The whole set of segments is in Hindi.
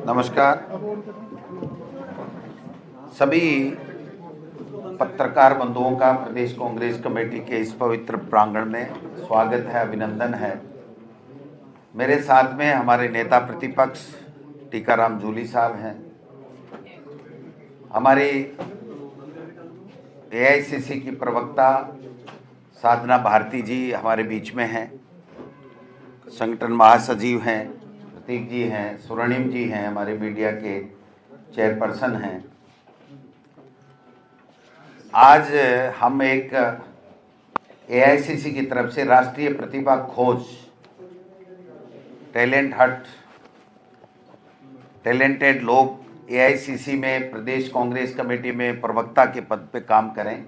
नमस्कार। सभी पत्रकार बंधुओं का प्रदेश कांग्रेस कमेटी के इस पवित्र प्रांगण में स्वागत है, अभिनंदन है। मेरे साथ में हमारे नेता प्रतिपक्ष टीकाराम जूली साहब हैं। हमारी एआईसीसी की प्रवक्ता साधना भारती जी हमारे बीच में हैं। संगठन महासचिव हैं प्रतीक जी हैं, स्वर्णिम जी हैं, हमारे मीडिया के चेयरपर्सन हैं। आज हम एक एआईसीसी की तरफ से राष्ट्रीय प्रतिभा खोज टैलेंट हट, टैलेंटेड लोग एआईसीसी में प्रदेश कांग्रेस कमेटी में प्रवक्ता के पद पे काम करें,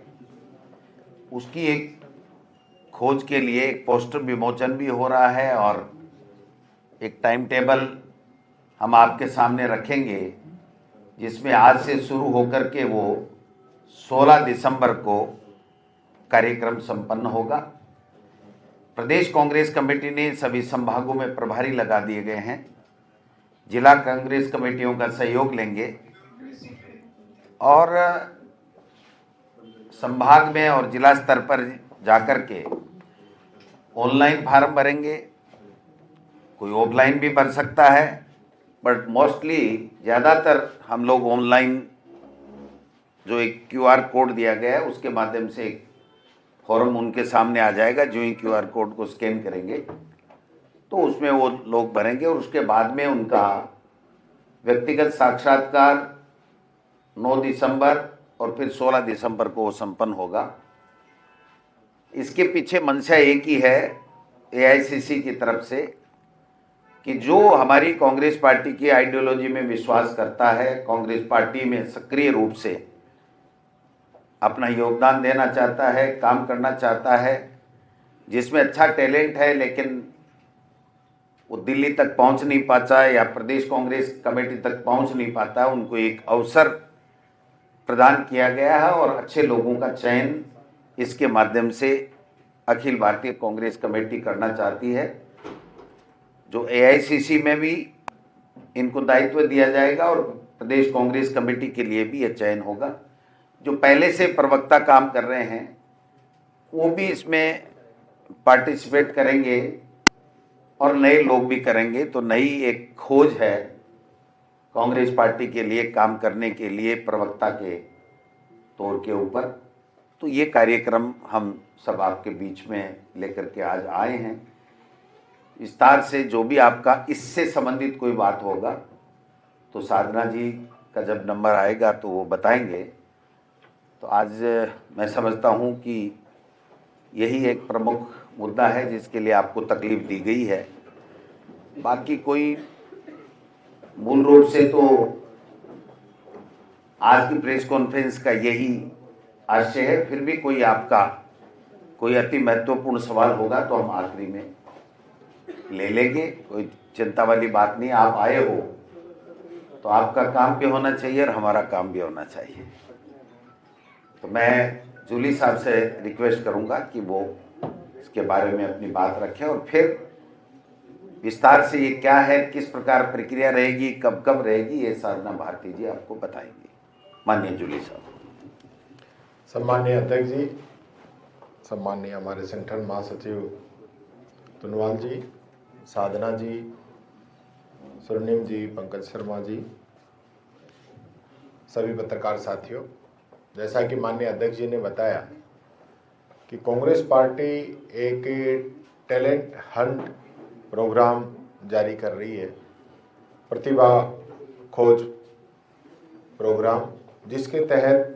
उसकी एक खोज के लिए एक पोस्टर विमोचन भी हो रहा है और एक टाइम टेबल हम आपके सामने रखेंगे, जिसमें आज से शुरू होकर के वो 16 दिसंबर को कार्यक्रम संपन्न होगा। प्रदेश कांग्रेस कमेटी ने सभी संभागों में प्रभारी लगा दिए गए हैं। जिला कांग्रेस कमेटियों का सहयोग लेंगे और संभाग में और जिला स्तर पर जाकर के ऑनलाइन फार्म भरेंगे। कोई ऑफलाइन भी भर सकता है, बट मोस्टली ज़्यादातर हम लोग ऑनलाइन जो एक क्यूआर कोड दिया गया है उसके माध्यम से एक फॉर्म उनके सामने आ जाएगा। जो ही क्यूआर कोड को स्कैन करेंगे तो उसमें वो लोग भरेंगे और उसके बाद में उनका व्यक्तिगत साक्षात्कार 9 दिसंबर और फिर 16 दिसंबर को वो संपन्न होगा। इसके पीछे मंशा एक ही है एआईसीसी की तरफ से कि जो हमारी कांग्रेस पार्टी की आइडियोलॉजी में विश्वास करता है, कांग्रेस पार्टी में सक्रिय रूप से अपना योगदान देना चाहता है, काम करना चाहता है, जिसमें अच्छा टैलेंट है लेकिन वो दिल्ली तक पहुंच नहीं पाता है या प्रदेश कांग्रेस कमेटी तक पहुंच नहीं पाता है, उनको एक अवसर प्रदान किया गया है और अच्छे लोगों का चयन इसके माध्यम से अखिल भारतीय कांग्रेस कमेटी करना चाहती है। जो एआईसीसी में भी इनको दायित्व दिया जाएगा और प्रदेश कांग्रेस कमेटी के लिए भी यह चयन होगा। जो पहले से प्रवक्ता काम कर रहे हैं वो भी इसमें पार्टिसिपेट करेंगे और नए लोग भी करेंगे। तो नई एक खोज है कांग्रेस पार्टी के लिए काम करने के लिए प्रवक्ता के तौर के ऊपर। तो ये कार्यक्रम हम सब आपके बीच में लेकर के आज आए हैं। विस्तार से जो भी आपका इससे संबंधित कोई बात होगा तो साधना जी का जब नंबर आएगा तो वो बताएंगे। तो आज मैं समझता हूँ कि यही एक प्रमुख मुद्दा है जिसके लिए आपको तकलीफ दी गई है। बाकी कोई मूल रूप से तो आज की प्रेस कॉन्फ्रेंस का यही आशय है। फिर भी कोई आपका कोई अति महत्वपूर्ण सवाल होगा तो हम आखिरी में ले लेंगे, कोई चिंता वाली बात नहीं। आप आए हो तो आपका काम भी होना चाहिए और हमारा काम भी होना चाहिए। तो मैं जूली साहब से रिक्वेस्ट करूंगा कि वो इसके बारे में अपनी बात रखें और फिर विस्तार से ये क्या है, किस प्रकार प्रक्रिया रहेगी, कब कब रहेगी, ये साधना भारती जी आपको बताएंगे। माननीय जूली साहब। सम्माननीय अध्यक्ष जी, सम्माननीय हमारे संगठन महासचिव तुनवाल जी, साधना जी, स्वर्णिम जी, पंकज शर्मा जी, सभी पत्रकार साथियों, जैसा कि माननीय अध्यक्ष जी ने बताया कि कांग्रेस पार्टी एक टैलेंट हंट प्रोग्राम जारी कर रही है, प्रतिभा खोज प्रोग्राम, जिसके तहत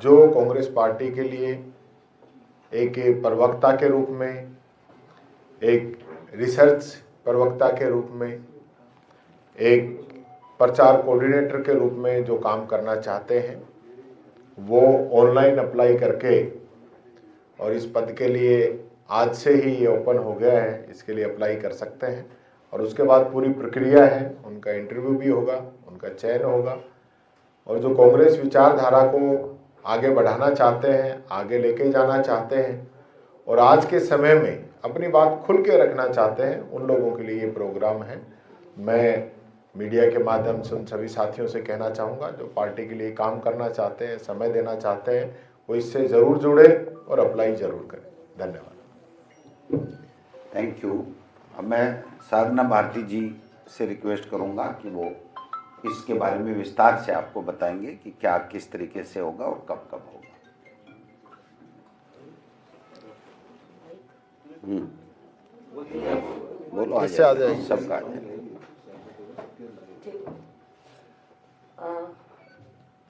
जो कांग्रेस पार्टी के लिए एक प्रवक्ता के रूप में, एक रिसर्च प्रवक्ता के रूप में, एक प्रचार कोऑर्डिनेटर के रूप में जो काम करना चाहते हैं वो ऑनलाइन अप्लाई करके, और इस पद के लिए आज से ही ये ओपन हो गया है, इसके लिए अप्लाई कर सकते हैं। और उसके बाद पूरी प्रक्रिया है, उनका इंटरव्यू भी होगा, उनका चयन होगा। और जो कांग्रेस विचारधारा को आगे बढ़ाना चाहते हैं, आगे लेके जाना चाहते हैं और आज के समय में अपनी बात खुल के रखना चाहते हैं, उन लोगों के लिए ये प्रोग्राम है। मैं मीडिया के माध्यम से उन सभी साथियों से कहना चाहूँगा जो पार्टी के लिए काम करना चाहते हैं, समय देना चाहते हैं, वो इससे ज़रूर जुड़े और अप्लाई ज़रूर करें। धन्यवाद। Thank you. अब मैं साधना भारती जी से रिक्वेस्ट करूंगा कि वो इसके बारे में विस्तार से आपको बताएंगे कि क्या किस तरीके से होगा और कब कब होगा। बोलो, आ जाए सबका।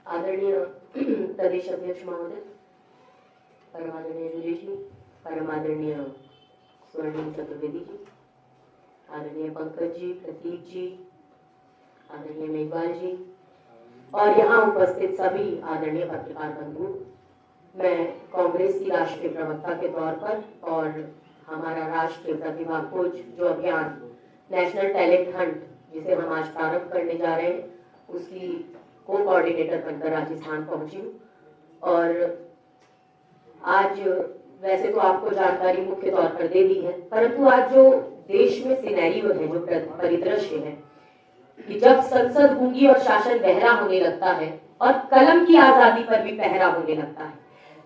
आदरणीय प्रदेश अध्यक्ष महोदय, परमादरणीय जुलेश जी, परमादरणीय स्वर्णिम चतुर्वेदी जी, आदरणीय पंकज जी, प्रतीक जी, आदरणीय मेघवाल जी और यहाँ उपस्थित सभी आदरणीय पत्रकार बंधु, मैं कांग्रेस की राष्ट्रीय प्रवक्ता के तौर पर और हमारा राष्ट्रीय प्रतिभा खोज जो अभियान नेशनल टैलेंट हंट जिसे हम आज प्रारंभ करने जा रहे हैं उसकी को कोऑर्डिनेटर बनकर राजस्थान पहुंची हूँ। और आज वैसे तो आपको जानकारी मुख्य तौर पर दे दी है, परंतु आज जो देश में सिनेरियो है, जो परिदृश्य है कि जब संसद गूंगी और शासन बहरा होने लगता है और कलम की आजादी पर भी पहरा होने लगता है,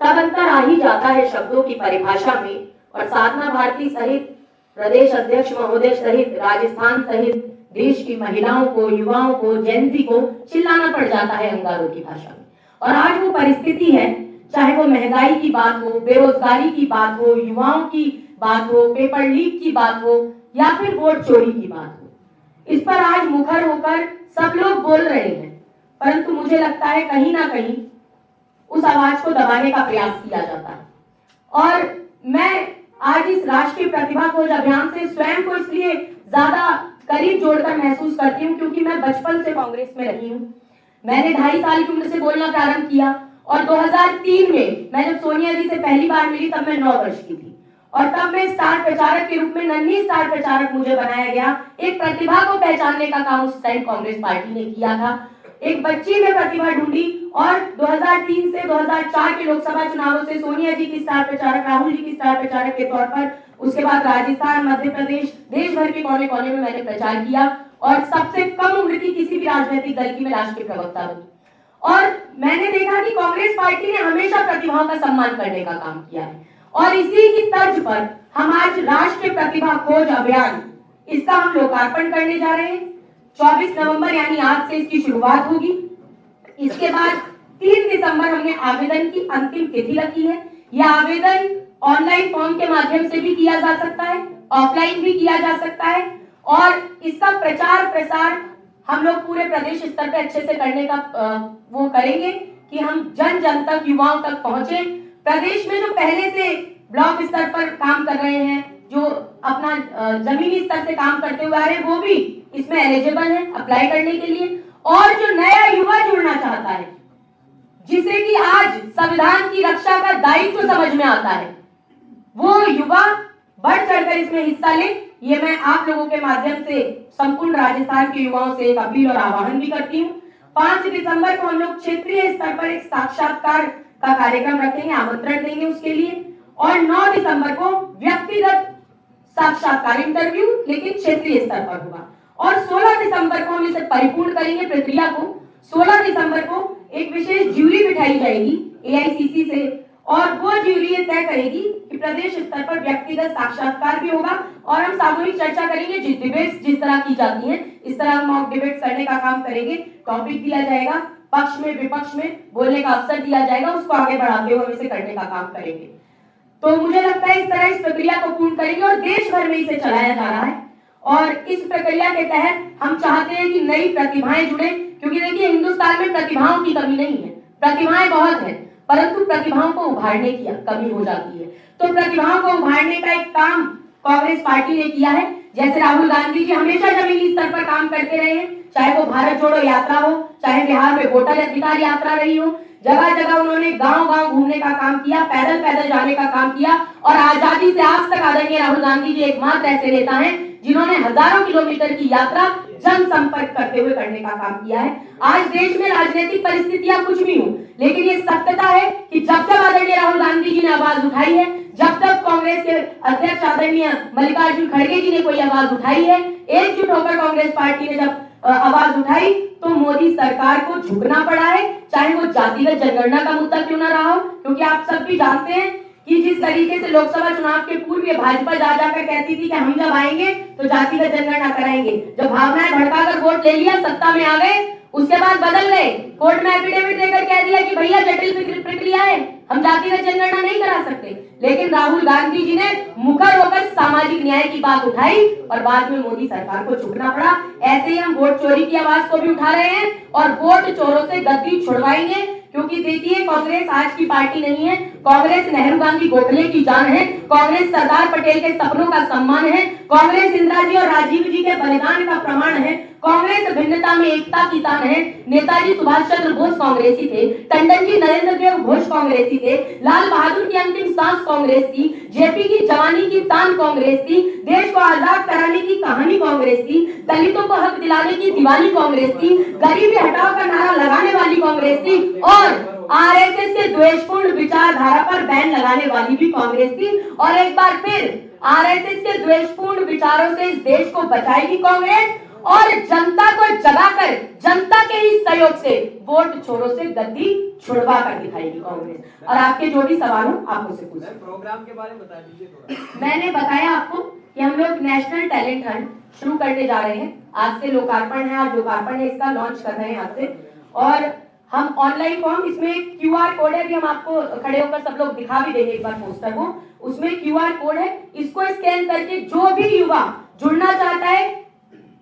तब अंतर आ ही जाता है शब्दों की परिभाषा में। और साधना भारती सहित प्रदेश अध्यक्ष महोदय सहित राजस्थान सहित देश की महिलाओं को, युवाओं को, जेनजी को चिल्लाना पड़ जाता है अंगारों की भाषा में। और आज वो परिस्थिति है, चाहे वो महंगाई की बात हो, बेरोजगारी की बात हो, युवाओं की बात हो, पेपर लीक की बात हो या फिर वोट चोरी की बात हो, इस पर आज मुखर होकर सब लोग बोल रहे हैं। परंतु मुझे लगता है कहीं ना कहीं उस आवाज को दबाने का प्रयास किया जाता है। और मैं आज इस राष्ट्रीय प्रतिभा खोज अभियान से स्वयं को इसलिए ज्यादा करीब जोड़कर महसूस करती हूँ क्योंकि मैं बचपन से कांग्रेस में रही हूँ। मैंने 2.5 साल की उम्र से बोलना प्रारंभ किया और 2003 में मैं जब सोनिया जी से पहली बार मिली तब मैं 9 वर्ष की थी और तब मैं स्टार प्रचारक के रूप में, नन्ही स्टार प्रचारक मुझे बनाया गया। एक प्रतिभा को पहचानने का काम उस टाइम कांग्रेस पार्टी ने किया था। एक बच्ची में प्रतिभा ढूंढी और 2003 से 2004 के लोकसभा चुनावों से सोनिया जी की स्टार प्रचारक, राहुल जी की स्टार प्रचारक के तौर पर, उसके बाद राजस्थान, मध्य प्रदेश, देश भर के कोने कोने में मैंने प्रचार किया और सबसे कम उम्र की किसी भी राजनीतिक दल की मैं राष्ट्रीय प्रवक्ता बनी। और मैंने देखा कि कांग्रेस पार्टी ने हमेशा प्रतिभाओं का सम्मान करने का काम किया है और इसी की तर्ज पर हम आज राष्ट्रीय प्रतिभा खोज अभियान, इसका हम लोकार्पण करने जा रहे हैं। 24 नवंबर यानी आज से इसकी शुरुआत होगी। इसके बाद 3 दिसंबर हमने आवेदन की अंतिम तिथि रखी है। यह आवेदन ऑनलाइन फॉर्म के माध्यम से भी किया जा सकता है, ऑफलाइन भी किया जा सकता है और इसका प्रचार प्रसार हम लोग पूरे प्रदेश स्तर पे अच्छे से करने का वो करेंगे कि हम जन जन तक, युवाओं तक पहुंचे। प्रदेश में जो पहले से ब्लॉक स्तर पर काम कर रहे हैं, जो अपना जमीनी स्तर से काम करते हुए आ रहे हैं, वो भी इसमें एलिजिबल है अप्लाई करने के लिए। और जो नया युवा जुड़ना चाहता है, जिसे कि आज संविधान की रक्षा का दायित्व समझ में आता है, वो युवा बढ़ चढ़कर इसमें हिस्सा ले। ये मैं आप लोगों के माध्यम से संपूर्ण राजस्थान के युवाओं से एक अपील और आह्वान भी करती हूँ। 5 दिसंबर को हम लोग क्षेत्रीय स्तर पर एक साक्षात्कार का कार्यक्रम रखेंगे, आमंत्रण देंगे उसके लिए। और 9 दिसंबर को व्यक्तिगत साक्षात्कार, इंटरव्यू, लेकिन क्षेत्रीय स्तर पर होगा। और 16 दिसंबर को हम इसे परिपूर्ण करेंगे प्रक्रिया को। 16 दिसंबर को एक विशेष ज्यूरी बिठाई जाएगी एआईसीसी से और वो ज्यूरी ये तय करेगी कि प्रदेश स्तर पर व्यक्तिगत साक्षात्कार भी होगा और हम सामूहिक चर्चा करेंगे। डिबेट्स जिस तरह की जाती हैं इस तरह हम मॉक डिबेट्स करने का काम करेंगे। टॉपिक दिया जाएगा, पक्ष में विपक्ष में बोलने का अवसर दिया जाएगा, उसको आगे बढ़ाते हुए हम इसे करने का काम करेंगे। तो मुझे लगता है इस तरह इस प्रक्रिया को पूर्ण करेंगे और देश भर में इसे चलाया जा रहा है। और इस प्रक्रिया के तहत हम चाहते हैं कि नई प्रतिभाएं जुड़े, क्योंकि देखिए हिंदुस्तान में प्रतिभाओं की कमी नहीं है, प्रतिभाएं बहुत है, परंतु प्रतिभाओं को उभारने की कमी हो जाती है। तो प्रतिभाओं को उभारने का एक काम कांग्रेस पार्टी ने किया है। जैसे राहुल गांधी जी हमेशा जमीनी स्तर पर काम करते रहे हैं, चाहे वो भारत जोड़ो यात्रा हो, चाहे बिहार में वोटर अधिकार यात्रा रही हो, जगह जगह उन्होंने गांव-गांव घूमने का काम किया, पैदल पैदल जाने का काम किया। और आजादी से आज तक आदरणीय राहुल गांधी जी एकमात्र ऐसे नेता हैं जिन्होंने हजारों किलोमीटर की यात्रा जनसंपर्क करते हुए करने का काम किया है। आज देश में राजनीतिक परिस्थितियां कुछ भी हो, लेकिन ये सत्यता है कि जब जब आदरणीय राहुल गांधी जी ने आवाज उठाई है, जब तक कांग्रेस के अध्यक्ष आदरणीय मल्लिकार्जुन खड़गे जी ने कोई आवाज उठाई है, एकजुट होकर कांग्रेस पार्टी ने जब आवाज उठाई तो मोदी सरकार को झुकना पड़ा है, चाहे वो जातिगत जनगणना का मुद्दा क्यों ना रहा हो। क्योंकि आप सब भी जानते हैं कि जिस तरीके से लोकसभा चुनाव के पूर्व ये भाजपा जा जाकर कहती थी कि हम जब आएंगे तो जातिगत जनगणना कराएंगे, जब भावनाएं भड़काकर वोट ले लिया, सत्ता में आ गए, उसके बाद बदल गए, कोर्ट में एफिडेविट देकर कह दिया कि भैया जटिल प्रक्रिया है, हम जातिगत जनगणना नहीं करा सकते। लेकिन राहुल गांधी जी ने मुखर होकर सामाजिक न्याय की बात उठाई और बाद में मोदी सरकार को झुकना पड़ा। ऐसे ही हम वोट चोरी की आवाज को भी उठा रहे हैं और वोट चोरों से गद्दी छुड़वाएंगे। क्योंकि देखिए, कांग्रेस आज की पार्टी नहीं है, कांग्रेस नेहरू गांधी गोखले की जान है, कांग्रेस सरदार पटेल के सपनों का सम्मान है, कांग्रेस इंदिरा जी और राजीव जी के बलिदान का प्रमाण है, कांग्रेस भिन्नता में एकता की तान है। नेताजी सुभाष चंद्र बोस कांग्रेसी थे, टंडन जी नरेंद्र देव घोष कांग्रेसी थे, लाल बहादुर की अंतिम सांस कांग्रेस थी, जेपी की जवानी की तान कांग्रेस थी, देश को आजाद कराने की कहानी कांग्रेस थी, दलितों को हक दिलाने की दीवानी कांग्रेस थी, गरीबी हटाओ का नारा लगाने वाली कांग्रेस थी और आरएसएस के द्वेषपूर्ण विचारधारा पर बैन लगाने वाली भी कांग्रेस थी। और एक बार फिर आरएसएस के द्वेषपूर्ण विचारों से इस देश को बचाएगी कांग्रेस और जनता को जगाकर जनता के ही सहयोग से वोट चोरों से गद्दी छुड़वा कर दिखाएगी कांग्रेस। और आपके जो भी सवाल हो आप मुझसे पूछिए। प्रोग्राम के बारे में बता दीजिए थोड़ा। मैंने बताया आपको कि हम लोग नेशनल टैलेंट हंट शुरू करने जा रहे हैं। आज से लोकार्पण है, आज लोकार्पण है, इसका लॉन्च कर रहे हैं आज से। और हम ऑनलाइन फॉर्म, इसमें क्यूआर कोड है, भी हम आपको खड़े होकर सब लोग दिखा भी देंगे एक बार पोस्टर को, उसमें क्यूआर कोड है, इसको स्कैन करके जो भी युवा जुड़ना चाहता है,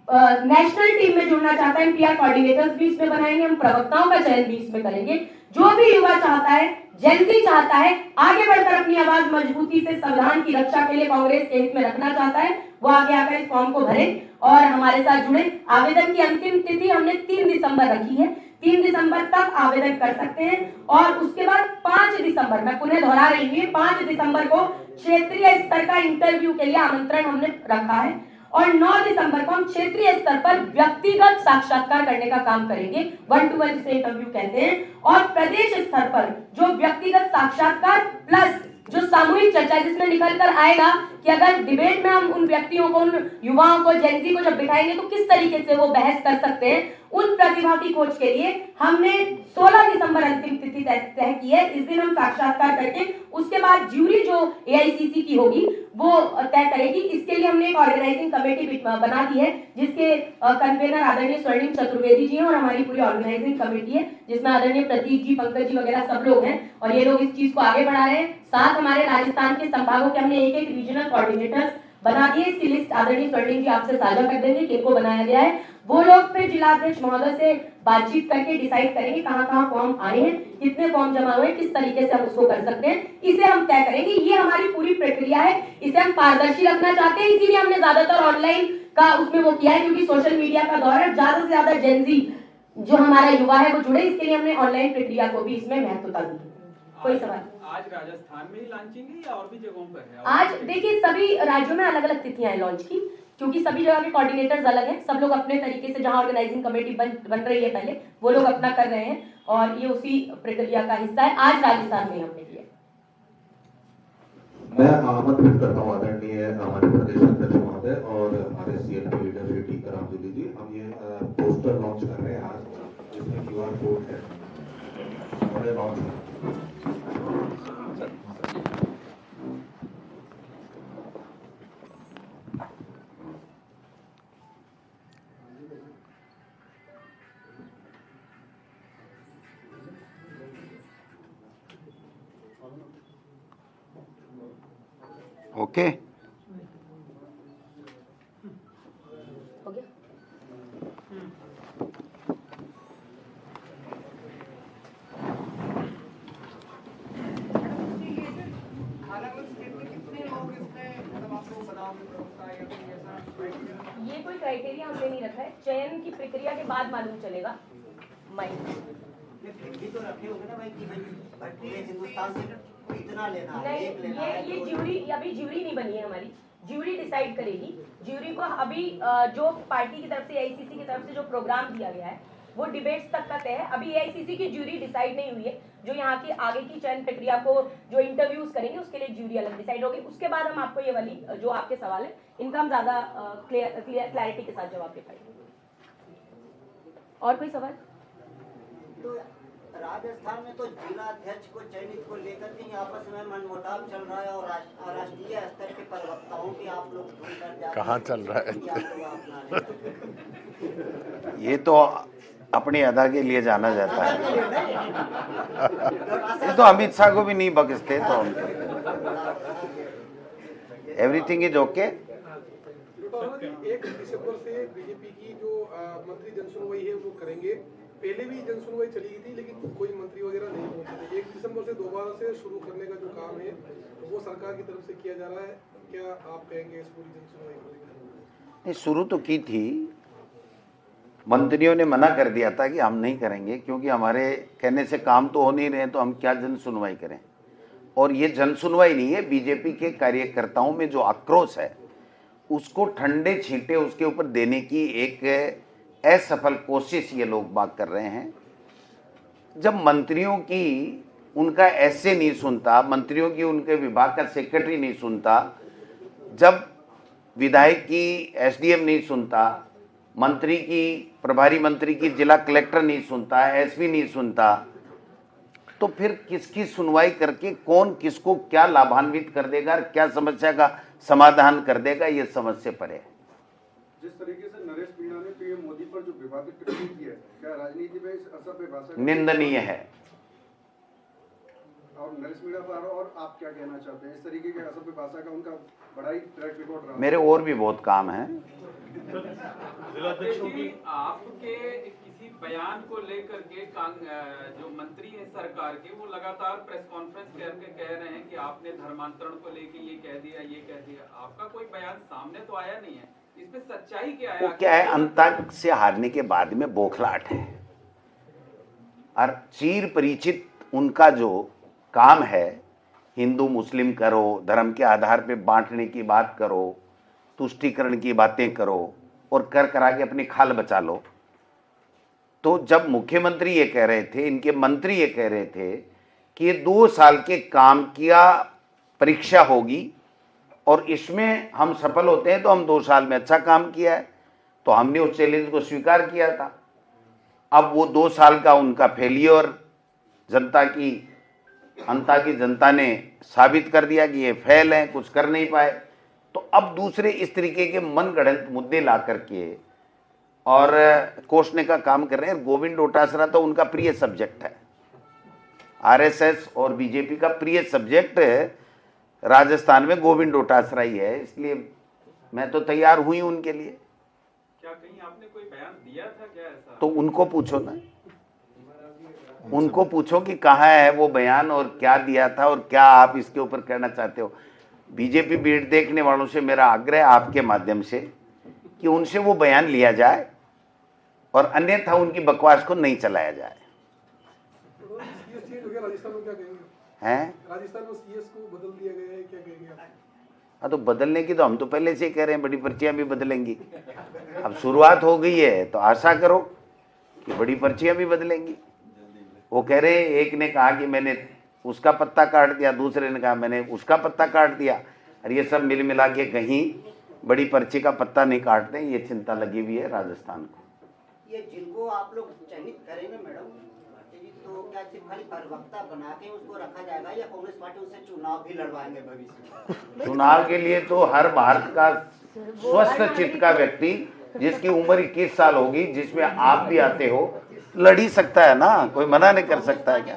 नेशनल टीम में जुड़ना चाहता है, पीआर कोऑर्डिनेटर्स भी इसमें बनाएंगे, हम प्रवक्ताओं का चयन भी इसमें करेंगे। जो भी युवा चाहता है, जेनजी चाहता है, आगे बढ़कर अपनी आवाज मजबूती से संविधान की रक्षा के लिए कांग्रेस के हित में रखना चाहता है, वो आगे आकर इस फॉर्म को भरे और हमारे साथ जुड़े। आवेदन की अंतिम तिथि हमने 3 दिसंबर रखी है, 3 दिसंबर तक आवेदन कर सकते हैं। और उसके बाद 5 दिसंबर, मैं पुनः दोहरा रही हूँ, 5 दिसंबर को क्षेत्रीय स्तर का इंटरव्यू के लिए आमंत्रण हमने रखा है और 9 दिसंबर को हम क्षेत्रीय स्तर पर व्यक्तिगत साक्षात्कार करने का काम करेंगे, 1-to-1 जिसे इंटरव्यू कहते हैं। और प्रदेश स्तर पर जो व्यक्तिगत साक्षात्कार प्लस जो सामूहिक चर्चा, जिसमें निकल कर आएगा कि अगर डिबेट में हम उन व्यक्तियों को, उन युवाओं को, जेनजी को जब बिठाएंगे तो किस तरीके से वो बहस कर सकते हैं, उन प्रतिभा की खोज के लिए हमने 16 दिसंबर अंतिम तिथि तय की है। इस दिन हम साक्षात्कार करके उसके बाद ज्यूरी जो एआईसीसी की होगी वो तय करेगी। इसके लिए हमने एक ऑर्गेनाइजिंग कमेटी बना दी है, जिसके कन्वेनर आदरणीय स्वर्णिम चतुर्वेदी जी हैं और हमारी पूरी ऑर्गेनाइजिंग कमेटी है, जिसमें आदरणीय प्रतीक जी, पंकज जी वगैरह सब लोग हैं और ये लोग इस चीज को आगे बढ़ा रहे हैं। साथ हमारे राजस्थान के संभागों के हमने एक रीजनल कोऑर्डिनेटर्स बना दिए। इसकी लिस्ट आदरणीय स्वर्णिम जी आपसे साझा कर देंगे किनको बनाया गया है। वो लोग फिर जिलाध्यक्ष महोदय से बातचीत करके डिसाइड करेंगे कहाँ फॉर्म आए हैं, कितने फॉर्म जमा हुए, किस तरीके से हम उसको कर सकते हैं, इसे हम तय करेंगे। ये हमारी पूरी प्रक्रिया है, इसे हम पारदर्शी रखना चाहते हैं, इसीलिए हमने ज्यादातर ऑनलाइन का उसमें वो किया है, क्योंकि सोशल मीडिया का दौर है, ज्यादा से ज्यादा जेनजी जो हमारा युवा है वो जुड़े, इसके लिए हमने ऑनलाइन प्रक्रिया को भी इसमें महत्वता दी है। कोई सवाल? आज राजस्थान में ही लॉन्चिंग है या और भी जगहों पर है? आज देखिए सभी राज्यों में अलग अलग तिथियां हैं लॉन्च की, क्योंकि सभी जगह के कोऑर्डिनेटर्स अलग हैं, सब लोग अपने तरीके से, जहां ऑर्गेनाइजिंग कमेटी बन रही है पहले, वो लोग अपना कर रहे हैं और ये उसी प्रक्रिया का हिस्सा है। आज राजस्थान में हमने किया। मैं आमंत्रित करता हूँ आदरणीय हमारे प्रदेश अध्यक्ष महोदय और हमारे सीएलपी लीडर श्री टीकाराम जूली जी, हम ये पोस्टर लॉन्च कर रहे हैं आज, जिसमें क्यूआर कोड है, हमारे लॉन्च ओके। हो गया? ये कोई क्राइटेरिया हमने नहीं रखा है, चयन की प्रक्रिया के बाद मालूम चलेगा। भी तो रखे होंगे ना भाई कि भाई हिंदुस्तान से इतना लेना है, नहीं, एक लेना है। ये ज्यूरी, अभी ज्यूरी नहीं बनी है हमारी, ज्यूरी डिसाइड करेगी। ज्यूरी को अभी जो पार्टी की तरफ से, एआईसीसी की तरफ से जो प्रोग्राम दिया गया है वो डिबेट्स तक का तय है। अभी एआईसीसी की ज्यूरी डिसाइड नहीं हुई है, जो यहाँ की आगे की चयन प्रक्रिया को जो इंटरव्यूज करेंगे उसके लिए ज्यूरी अलग डिसाइड होगी। उसके बाद हम आपको ये वाली जो आपके सवाल है इनका हम ज्यादा क्लैरिटी के साथ जवाब दे पाएंगे। और कोई सवाल? तो राजस्थान में तो जिला अध्यक्ष को चयनित को लेकर के ही आपस में मनमुटाव चल रहा है और राष्ट्रीय स्तर के प्रवक्ताओं की आप लोग ढूंढकर जा रहे हैं। कहाँ चल रहा है? कि आप लोग अपना रहे हैं। ये तो अपनी अदा के लिए जाना जाता है। ये तो अमित शाह को भी नहीं बख्शते, तो एवरीथिंग इज ओके। डॉक्टर जी, 1 दिसंबर से बीजेपी की जो मंत्री जनसुनवाई है वो करेंगे। पहले भी जनसुनवाई चली गई थी लेकिन कोई मंत्री वगैरह नहीं पहुंचे थे। 1 दिसंबर से दोबारा से शुरू करने का जो काम है वो सरकार की तरफ से किया जा रहा है। क्या आप कहेंगे इस पूरी जनसुनवाई को लेकर? नहीं, शुरू तो की थी, मंत्रियों ने मना कर दिया था कि हम नहीं करेंगे, क्योंकि हमारे कहने से काम तो हो नहीं रहे, तो हम क्या जन सुनवाई करें। और ये जन सुनवाई नहीं है, बीजेपी के कार्यकर्ताओं में जो आक्रोश है उसको ठंडे छींटे उसके ऊपर देने की एक असफल कोशिश ये लोग बात कर रहे हैं। जब मंत्रियों की उनका ऐसे नहीं सुनता, मंत्रियों की उनके विभाग का सेक्रेटरी नहीं सुनता, जब विधायक की एसडीएम नहीं सुनता, मंत्री की प्रभारी मंत्री की जिला कलेक्टर नहीं सुनता, एसपी नहीं सुनता, तो फिर किसकी सुनवाई करके कौन किसको क्या लाभान्वित कर देगा, क्या समस्या का समाधान कर देगा, ये समझ से परे है। जिस तरीके से नरेश मीणा ने पीएम मोदी पर जो विवादित टिप्पणी की है, क्या राजनीति में इस असभ्य भाषा निंदनीय है। और नरेश मीणा पर और आप क्या कहना चाहते हैं? इस तरीके के असभ्य भाषा का उनका बड़ा ही ट्रैक रिकॉर्ड रहा। मेरे और भी बहुत काम है। देखिए, आपके किसी बयान को लेकर के जो मंत्री हैं सरकार के, वो लगातार प्रेस कॉन्फ्रेंस करके कह रहे हैं कि आपने धर्मांतरण को लेके ये कह दिया, ये कह दिया। आपका कोई बयान सामने तो आया नहीं है, इसमें सच्चाई क्या है? वो क्या है, अंतक से हारने के बाद में बौखलाहट है, और चीर परिचित उनका जो काम है, हिंदू मुस्लिम करो, धर्म के आधार पे बांटने की बात करो, तुष्टीकरण की बातें करो और कर करा के अपनी खाल बचा लो। तो जब मुख्यमंत्री ये कह रहे थे, इनके मंत्री ये कह रहे थे कि ये 2 साल के काम की परीक्षा होगी और इसमें हम सफल होते हैं तो हम 2 साल में अच्छा काम किया है, तो हमने उस चैलेंज को स्वीकार किया था। अब वो 2 साल का उनका फेलियर जनता ने साबित कर दिया कि ये फेल है, कुछ कर नहीं पाए। तो अब दूसरे इस तरीके के मनगढ़ंत मुद्दे ला करके और कोसने का काम कर रहे हैं। गोविंद डोटासरा तो उनका प्रिय सब्जेक्ट है, आरएसएस और बीजेपी का प्रिय सब्जेक्ट राजस्थान में गोविंद डोटासरा ही है, इसलिए मैं तो तैयार हुई उनके लिए। क्या कहीं आपने कोई बयान दिया था क्या ऐसा? तो उनको पूछो ना, उनको पूछो कि कहाँ है वो बयान और क्या दिया था और क्या आप इसके ऊपर कहना चाहते हो। बीजेपी बीट देखने वालों से मेरा आग्रह आपके माध्यम से कि उनसे वो बयान लिया जाए और अन्यथा उनकी बकवास को नहीं चलाया जाए। राजस्थान में क्या कहेंगे? हैं? राजस्थान में सीएस को बदल दिया गया है, क्या कहेंगे आप? हाँ, तो बदलने की तो हम तो पहले से ही कह रहे हैं, बड़ी पर्चियां भी बदलेंगी। अब शुरुआत हो गई है तो आशा करो कि बड़ी पर्चियां भी बदलेंगी। वो कह रहे हैं, एक ने कहा कि मैंने उसका पत्ता काट दिया, दूसरे ने कहा मैंने उसका पत्ता काट दिया, और ये सब मिल मिला के कहीं बड़ी पर्ची का पत्ता नहीं काटते, ये चिंता लगी हुई है राजस्थान को। ये जिनको आप लोग चयनित करेंगे मैडम, तो क्या सिर्फ खाली प्रवक्ता बना के उसको रखा जाएगा या कांग्रेस पार्टी उससे चुनाव भी लड़वाएंगे भविष्य में? चुनाव के लिए तो हर भारत का स्वस्थ चित्त का व्यक्ति जिसकी उम्र 21 साल होगी, जिसमें आप भी आते हो, लड़ ही सकता है ना, कोई मना नहीं कर सकता है। क्या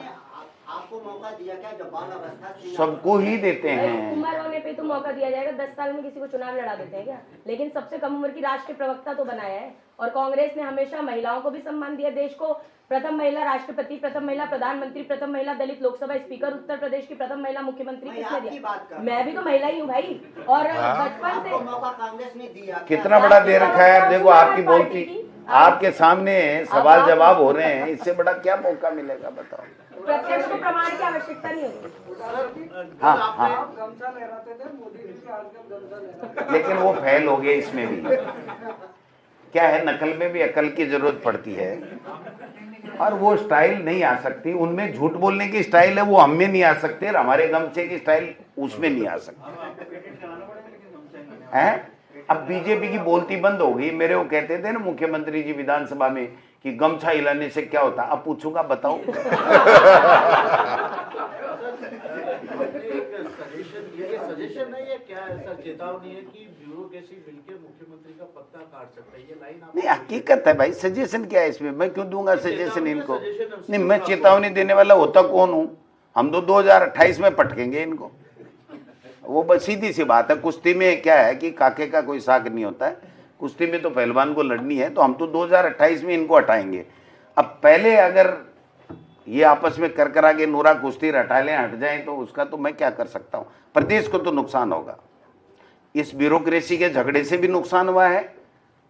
आपको मौका दिया क्या? जब बाल अवस्था थी, सबको ही देते हैं। उम्र होने पे तो मौका दिया जाएगा, 10 साल में किसी को चुनाव लड़ा देते हैं क्या? लेकिन सबसे कम उम्र की राष्ट्रीय प्रवक्ता तो बनाया है। और कांग्रेस ने हमेशा महिलाओं को भी सम्मान दिया, देश को प्रथम महिला राष्ट्रपति, प्रथम महिला प्रधानमंत्री, प्रथम महिला दलित लोकसभा स्पीकर, उत्तर प्रदेश की प्रथम महिला मुख्यमंत्री किसने दिया? मैं भी तो महिला ही हूँ भाई। और बचपन से मौका कांग्रेस ने दिया। कितना बड़ा दे रखा है। अब देखो आपकी बोलती, आपके सामने सवाल जवाब हो रहे हैं, इससे बड़ा क्या मौका मिलेगा बताओ। प्रत्यक्ष को प्रमाण की आवश्यकता नहीं होती। हाँ हाँ, लेकिन वो फेल हो गए इसमें भी। क्या है, नकल में भी अकल की जरूरत पड़ती है, और वो स्टाइल नहीं आ सकती। उनमें झूठ बोलने की स्टाइल है, वो हम में नहीं आ सकते, और हमारे गमछे की स्टाइल उसमें नहीं आ सकती है। अब बीजेपी की बोलती बंद हो गई। मेरे वो कहते थे ना मुख्यमंत्री जी विधानसभा में कि गमछा हिलाने से क्या होता है। अब पूछूंगा, बताओ। सजेशन नहीं है क्या, ऐसा चेतावनी है कि ब्यूरोक्रेसी मिलकर मुख्यमंत्री का पत्ता काट सकता है, ये लाइन आप नहीं, हकीकत है भाई, सजेशन क्या है इसमें, मैं क्यों दूंगा सजेशन इनको। नहीं, मैं चेतावनी देने वाला होता कौन हूँ। हम तो 2028 में पटकेंगे इनको। वो बस सीधी सी बात है। कुश्ती में क्या है कि काके का कोई साक नहीं होता है, कुश्ती में तो पहलवान को लड़नी है। तो हम तो 2028 में इनको हटाएंगे। अब पहले अगर ये आपस में कर करा के नूरा कुश्ती हटा लें, हट जाएं, तो उसका तो मैं क्या कर सकता हूँ। प्रदेश को तो नुकसान होगा, इस ब्यूरोक्रेसी के झगड़े से भी नुकसान हुआ है,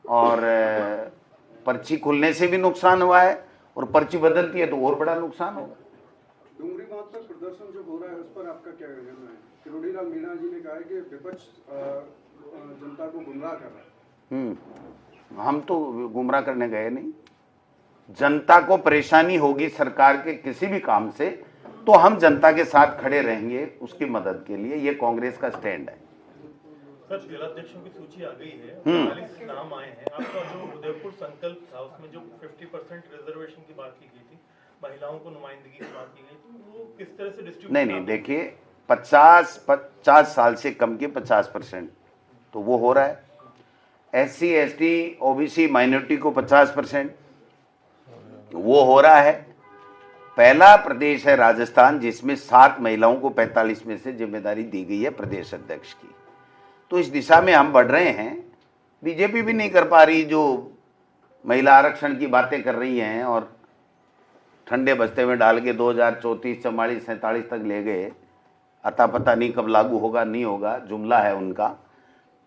और पर्ची खुलने से भी नुकसान हुआ है, और पर्ची बदलती है तो और बड़ा नुकसान होगा। डूंगरी बांध पर प्रदर्शन जो हो रहा है उस पर आपका क्या कहना है? किरोड़ीलाल मीणा जी ने कहा है कि विपक्ष जनता को गुमराह कर रहा है। हम तो गुमराह करने गए नहीं। जनता को परेशानी होगी सरकार के किसी भी काम से, तो हम जनता के साथ खड़े रहेंगे उसकी मदद के लिए। ये कांग्रेस का स्टैंड है। सर, जिलाध्यक्षों की सूची आ गई है, 45 नाम आए हैं। आपका जो उदयपुर संकल्प था उसमें जो 50% रिजर्वेशन की बात की गई थी, महिलाओं को नुमाइंदगी की बात की गई थी, वो किस तरह से डिस्ट्रीब्यूट? नहीं, देखिए, 50 साल से कम के 50% तो वो हो रहा है। SC ST OBC माइनॉरिटी को 50% वो हो रहा है। पहला प्रदेश है राजस्थान जिसमें 7 महिलाओं को 45 में से जिम्मेदारी दी गई है प्रदेश अध्यक्ष की। तो इस दिशा में हम बढ़ रहे हैं। बीजेपी भी नहीं कर पा रही, जो महिला आरक्षण की बातें कर रही हैं और ठंडे बस्ते में डाल के 2034, 44, 47 तक ले गए। अता पता नहीं कब लागू होगा, नहीं होगा, जुमला है उनका।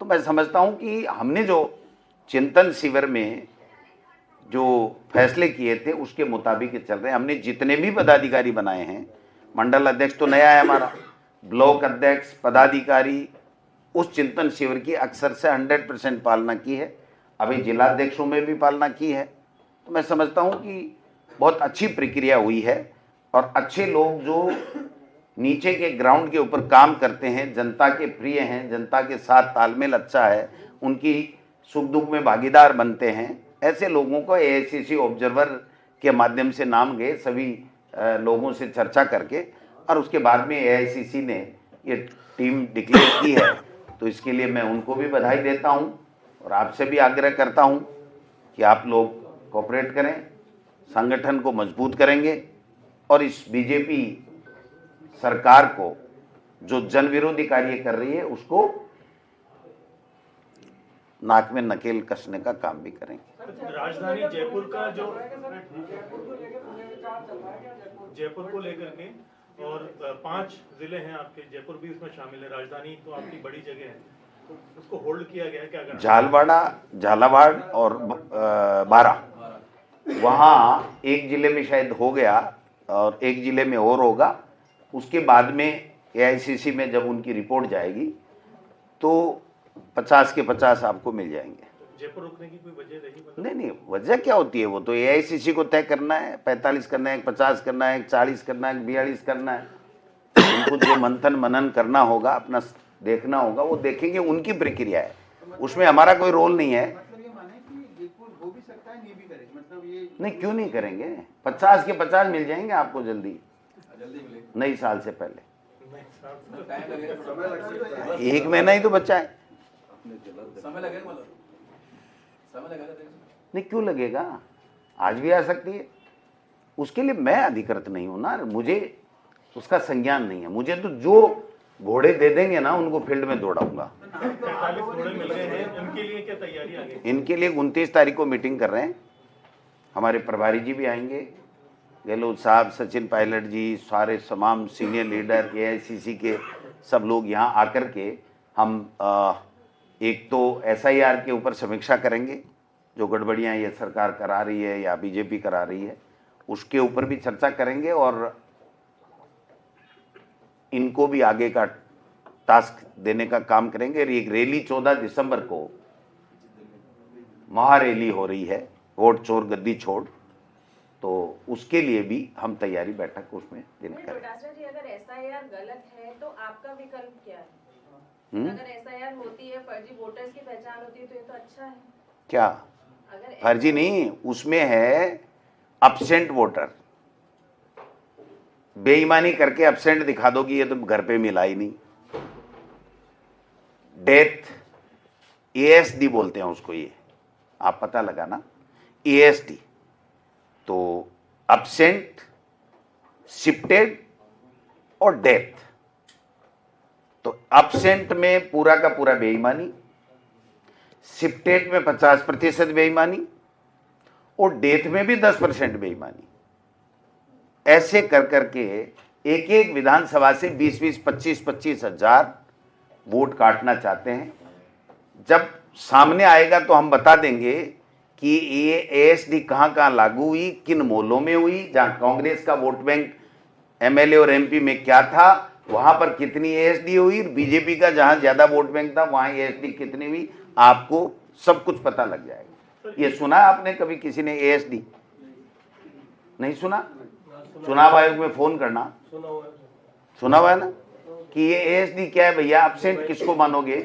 तो मैं समझता हूं कि हमने जो चिंतन शिविर में जो फैसले किए थे उसके मुताबिक चल रहे हैं। हमने जितने भी पदाधिकारी बनाए हैं, मंडल अध्यक्ष तो नया है हमारा, ब्लॉक अध्यक्ष, पदाधिकारी, उस चिंतन शिविर की अक्सर से 100% पालना की है। अभी जिलाध्यक्षों में भी पालना की है। तो मैं समझता हूं कि बहुत अच्छी प्रक्रिया हुई है, और अच्छे लोग जो नीचे के ग्राउंड के ऊपर काम करते हैं, जनता के प्रिय हैं, जनता के साथ तालमेल अच्छा है, उनकी सुख दुख में भागीदार बनते हैं, ऐसे लोगों को AICC ऑब्जर्वर के माध्यम से नाम गए सभी लोगों से चर्चा करके, और उसके बाद में AICC ने ये टीम डिक्लेयर की है। तो इसके लिए मैं उनको भी बधाई देता हूं, और आपसे भी आग्रह करता हूं कि आप लोग कोऑपरेट करें, संगठन को मजबूत करेंगे, और इस बीजेपी सरकार को जो जन विरोधी कार्य कर रही है उसको नाक में नकेल कसने का काम भी करेंगे। राजधानी जयपुर का जो जयपुर को लेकर के, और 5 जिले हैं आपके, जयपुर भी उसमें शामिल है। राजधानी तो आपकी बड़ी जगह है, तो उसको होल्ड किया गया है, क्या करना? झालावाड़ और 12, वहाँ एक जिले में शायद हो गया, और एक जिले में और होगा। उसके बाद में AICC में जब उनकी रिपोर्ट जाएगी तो 50 के 50 आपको मिल जाएंगे। जयपुर रुकने की कोई वजह रही? नहीं, वजह क्या होती है, वो तो AICC को तय करना है। 45 करना है, 50 करना है, 40 करना है, 42 करना है। उनको जो मंथन मनन करना होगा, अपना देखना होगा, वो देखेंगे, उनकी प्रक्रिया है, उसमें हमारा कोई रोल नहीं है। मतलब ये माने कि जयपुर हो भी सकता है, नहीं भी करेंगे, मतलब ये नहीं, क्यों नहीं करेंगे? 50 के 50 मिल जाएंगे आपको जल्दी नई साल से पहले। एक महीना ही तो बचा है। समय लगेगा, मतलब समय लगेगा? नहीं, क्यों लगेगा, आज भी आ सकती है। उसके लिए मैं अधिकृत नहीं हूं ना, मुझे उसका संज्ञान नहीं है। मुझे तो जो घोड़े दे देंगे ना उनको फील्ड में दौड़ाऊंगा। 45 घोड़े मिल गए हैं, इनके लिए क्या तैयारी आगे? इनके लिए 29 तारीख को मीटिंग कर रहे हैं। हमारे प्रभारी जी भी आएंगे, गहलोत साहब, सचिन पायलट जी, सारे तमाम सीनियर लीडर AICC के सब लोग यहाँ आकर के हम एक तो SIR के ऊपर समीक्षा करेंगे, जो गड़बड़ियाँ ये सरकार करा रही है या बीजेपी करा रही है, उसके ऊपर भी चर्चा करेंगे, और इनको भी आगे का टास्क देने का काम करेंगे। और एक रैली 14 दिसंबर को महारैली हो रही है, वोट चोर गद्दी छोड़, तो उसके लिए भी हम तैयारी बैठक उसमें दिन करें। जी, अगर SIR गलत है तो आपका विकल्प क्या है? अगर SIR होती है, फर्जी वोटर्स की पहचान होती है, तो ये तो अच्छा है। क्या फर्जी नहीं, उसमें है एब्सेंट वोटर। बेईमानी करके एब्सेंट दिखा दो कि ये तो घर पे मिला ही नहीं। डेथ, एएसडी बोलते हैं उसको, ये आप पता लगाना, एएसडी। तो एब्सेंट, शिफ्टेड और डेथ। तो एब्सेंट में पूरा का पूरा बेईमानी, शिफ्टेड में 50% बेईमानी और डेथ में भी 10% बेईमानी। ऐसे कर करके एक एक विधानसभा से 20-20, 25-25 हजार वोट काटना चाहते हैं। जब सामने आएगा तो हम बता देंगे कि ये एएसडी कहां कहां लागू हुई, किन मोहल्लों में हुई, जहां कांग्रेस का वोट बैंक एमएलए और एमपी में क्या था, वहां पर कितनी एएसडी हुई, बीजेपी का जहां ज्यादा वोट बैंक था वहां एएसडी कितनी हुई, आपको सब कुछ पता लग जाएगा। ये सुना आपने कभी किसी ने एएसडी? नहीं सुना? चुनाव आयोग में फोन करना, सुना हुआ है ना कि ये एएसडी क्या है भैया, एब्सेंट किसको मानोगे?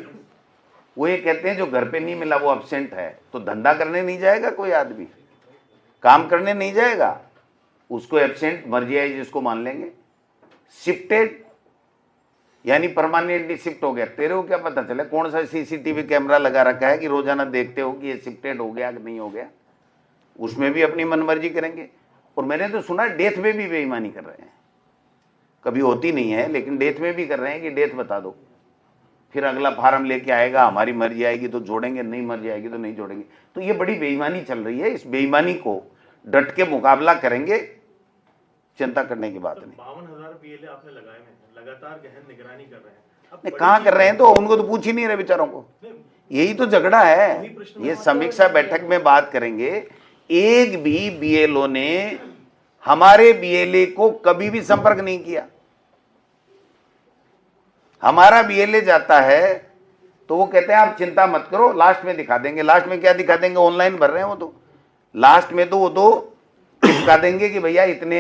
वो ये कहते हैं जो घर पे नहीं मिला वो एब्सेंट है। तो धंधा करने नहीं जाएगा कोई आदमी, काम करने नहीं जाएगा, उसको एब्सेंट मर्जी आई जिसको मान लेंगे। शिफ्टेड यानी परमानेंटली शिफ्ट हो गया। तेरे को क्या पता चले कौन सा सीसीटीवी कैमरा लगा रखा है कि रोजाना देखते हो कि ये शिफ्टेड हो गया कि नहीं हो गया? उसमें भी अपनी मनमर्जी करेंगे। और मैंने तो सुना डेथ में भी बेईमानी कर रहे हैं, कभी होती नहीं है लेकिन डेथ में भी कर रहे हैं कि डेथ बता दो, फिर अगला फार्म लेके आएगा, हमारी मर्जी आएगी तो जोड़ेंगे, नहीं मर्जी आएगी तो नहीं जोड़ेंगे। तो ये बड़ी बेईमानी चल रही है। इस बेईमानी को डट के मुकाबला करेंगे, चिंता करने की बात नहीं। 52,000 बीएलए आपने लगाए हैं, लगातार गहन निगरानी कर रहे हैं। नहीं, कहाँ कर रहे हैं? तो उनको तो पूछ ही नहीं रहे बेचारों को। यही तो झगड़ा है। ये समीक्षा बैठक में बात करेंगे। एक भी बीएलओ ने हमारे बीएलए को कभी भी संपर्क नहीं किया। हमारा बीएलए जाता है तो वो कहते हैं आप चिंता मत करो, लास्ट में दिखा देंगे। लास्ट में क्या दिखा देंगे? ऑनलाइन भर रहे हैं वो तो। लास्ट में तो वो तो दिखा देंगे कि भैया इतने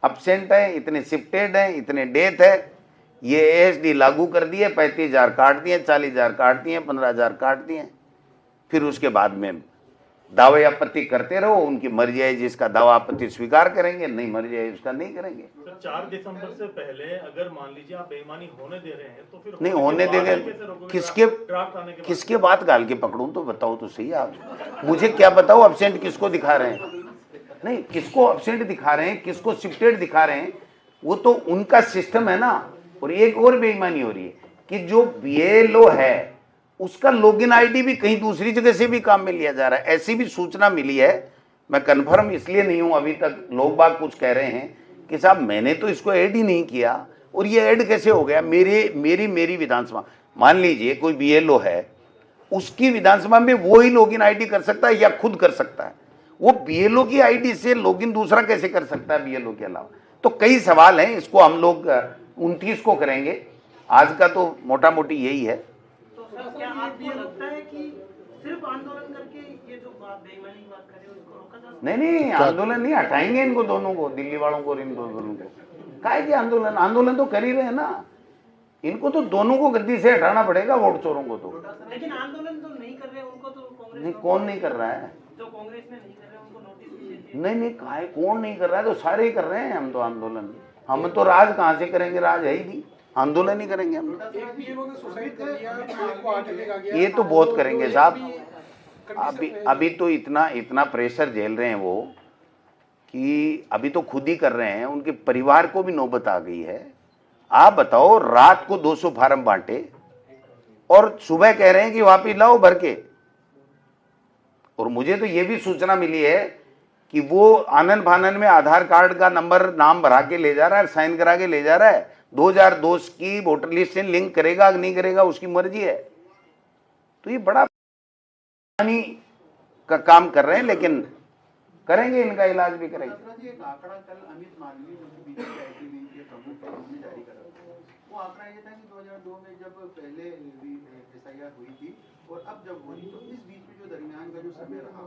एब्सेंट है, इतने शिफ्टेड है, इतने डेथ है, ये एएसडी लागू कर दिए, 35,000 काट दिए, 40,000 काट दिए, 15,000 काट दिए। फिर उसके बाद में दावे आपत्ति करते रहो, उनकी मर्जी है जिसका दावा आपत्ति स्वीकार करेंगे, नहीं मर्जी है उसका नहीं करेंगे। तो 4 दिसंबर से पहले अगर मान लीजिए आप बेईमानी होने दे रहे हैं तो फिर नहीं होने देंगे। किसके बात गाल के पकड़ूं तो बताओ तो सही आप मुझे, क्या बताओ एब्सेंट किसको दिखा रहे हैं? नहीं, किसको एब्सेंट दिखा रहे हैं, किसको शिफ्टेड दिखा रहे हैं, वो तो उनका सिस्टम है ना। और एक और बेईमानी हो रही है कि जो बीएलओ है उसका लॉगिन आईडी भी कहीं दूसरी जगह से भी काम में लिया जा रहा है। ऐसी भी सूचना मिली है। मैं कंफर्म इसलिए नहीं हूं, अभी तक लोग बाग कुछ कह रहे हैं कि साहब मैंने तो इसको ऐड ही नहीं किया और ये ऐड कैसे हो गया मेरी विधानसभा। मान लीजिए कोई बीएलओ है, उसकी विधानसभा में वो ही लॉगिन आईडी कर सकता है या खुद कर सकता है। वो बीएलओ की आईडी से लॉगिन दूसरा कैसे कर सकता है बीएलओ के अलावा? तो कई सवाल हैं, इसको हम लोग 29 को करेंगे। आज का तो मोटा मोटी यही है। क्या आपको लगता है कि सिर्फ आंदोलन करके ये जो बेईमानी की बात कर रहे हो उसको रोका जा सकता है? नहीं, आंदोलन नहीं, हटाएंगे इनको दोनों को, दिल्ली वालों को और इन दोनों को। काहे की आंदोलन तो कर ही रहे हैं ना। इनको तो दोनों को गद्दी से हटाना पड़ेगा, वोट चोरों को तो। लेकिन आंदोलन तो नहीं कर रहे उनको तो कांग्रेस नहीं, कौन नहीं कर रहा है? जो कांग्रेस में नहीं कर रहे उनको नोटिस भी देती है। नहीं, काहे कौन नहीं कर रहा है? तो सारे ही कर रहे हैं। हम तो आंदोलन, हम तो राज कहाँ से करेंगे? राज है ही नहीं, आंदोलन ही करेंगे हम। ये तो बहुत करेंगे साहब। अभी तो इतना प्रेशर झेल रहे हैं वो कि अभी तो खुद ही कर रहे हैं, उनके परिवार को भी नौबत आ गई है। आप बताओ, रात को 200 फार्म बांटे और सुबह कह रहे हैं कि वापिस लाओ भर के। और मुझे तो ये भी सूचना मिली है कि वो आनन फानन में आधार कार्ड का नंबर नाम भरा के ले जा रहा है, साइन करा के ले जा रहा है। 2002 की वोटर लिस्ट से लिंक करेगा कि नहीं करेगा उसकी मर्जी है। तो ये बड़ा का काम कर रहे हैं, लेकिन करेंगे, इनका इलाज भी करेंगे। एक आंकड़ा कल अमित मालवीय जो बीजेपी आईटी विंग के प्रमुख है उन्होंने जारी करा था। वो आंकड़ा ये था कि 2002 में जब पहले एसआईआर हुई थी और अब जब हुई, तो इस बीच में जो दरमियान का जो समय रहा,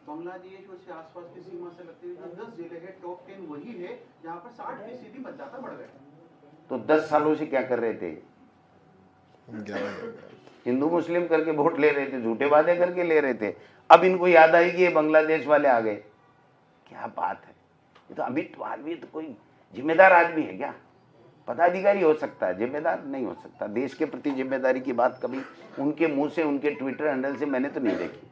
बांग्लादेश और उसके आसपास की सीमा से लगते हुए जो 10 जिले है, टॉप 10 वही है जहाँ पर 60% मतदाता बढ़ गए। तो 10 सालों से क्या कर रहे थे? हिंदू मुस्लिम करके वोट ले रहे थे, झूठे वादे करके ले रहे थे। अब इनको याद आई कि ये बांग्लादेश वाले आ गए। क्या बात है, ये तो अमित मालवीय तो कोई जिम्मेदार आदमी है क्या? पदाधिकारी हो सकता है, जिम्मेदार नहीं हो सकता। देश के प्रति जिम्मेदारी की बात कभी उनके मुंह से, उनके ट्विटर हैंडल से मैंने तो नहीं देखी।